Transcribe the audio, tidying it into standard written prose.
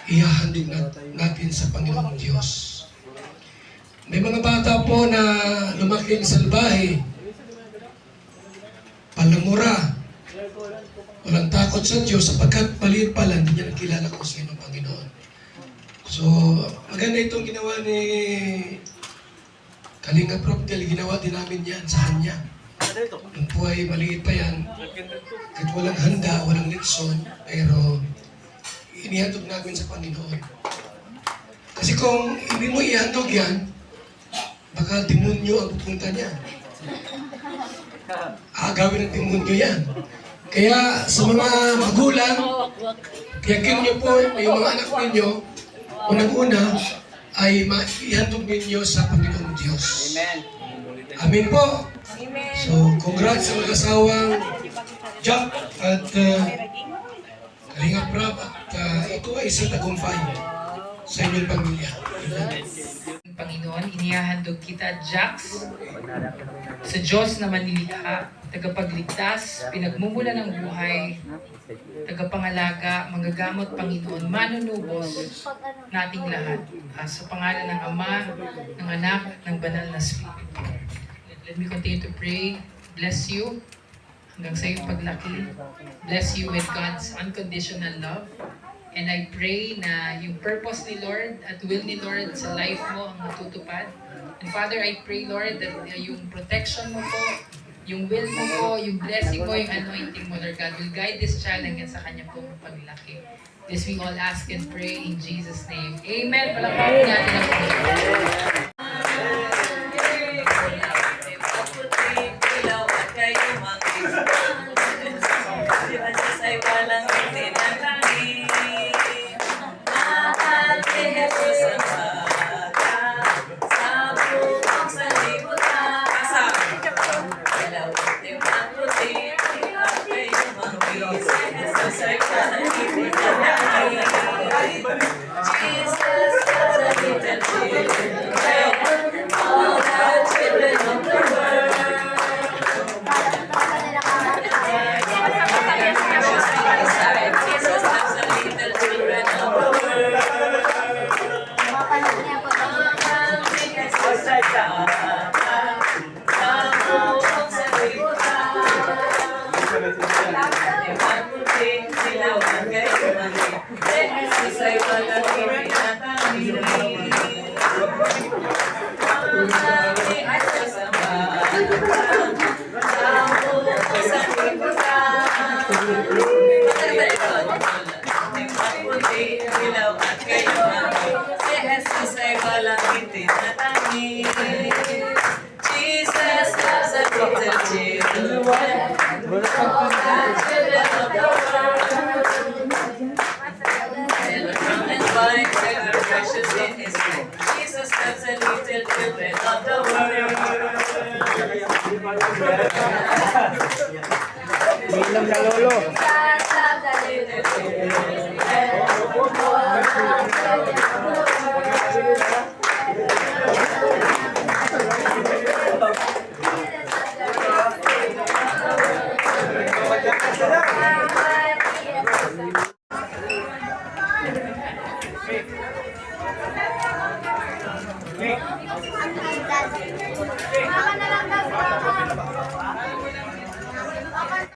ihahandog natin sa Panginoong Diyos. May mga bata po na lumaking salbahe, palamura, walang takot sa Diyos sapagkat maliit pa lang, hindi niya nakilala kung sino ang Panginoon. So, maganda itong ginawa ni Kalinga Prof. Ginawa din namin yan sa kanya. Nung po ay maliit pa yan, kahit walang handa, walang leksyon, pero inihandog namin sa Panginoon. Kasi kung hindi mo ihandog yan, baka demonyo ang pupunta niya. Agawin ng demonyo yan. Kaya sa mga magulang, yakin niyo po yung mga anak ninyo, unang-una ay maihandog ninyo sa Panginoong Diyos. Amen. Amen po. So, congrats sa mag-asawang Jack at Kalinga Prab at ito ay isang tagumpay sa inyong pamilya. Panginoon, inihahandog kita, Jax, sa Diyos na manlilikha, tagapagligtas, pinagmumula ng buhay, tagapangalaga, manggagamot, Panginoon, manunubos nating lahat. Sa pangalan ng Ama, ng Anak, ng Banal na Espiritu. Let me continue to pray. Bless you hanggang sa iyong paglaki. Bless you with God's unconditional love. And I pray na yung purpose ni Lord at will ni Lord sa life mo ang matutupad. And Father, I pray, Lord, that yung protection mo po, yung will mo po, yung blessing mo, yung anointing mo, Lord God, will guide this child hanggang sa kanya pong paglaki. This we all ask and pray in Jesus' name. Amen. Palakpakan natin ang Panginoon. Minum na lolo.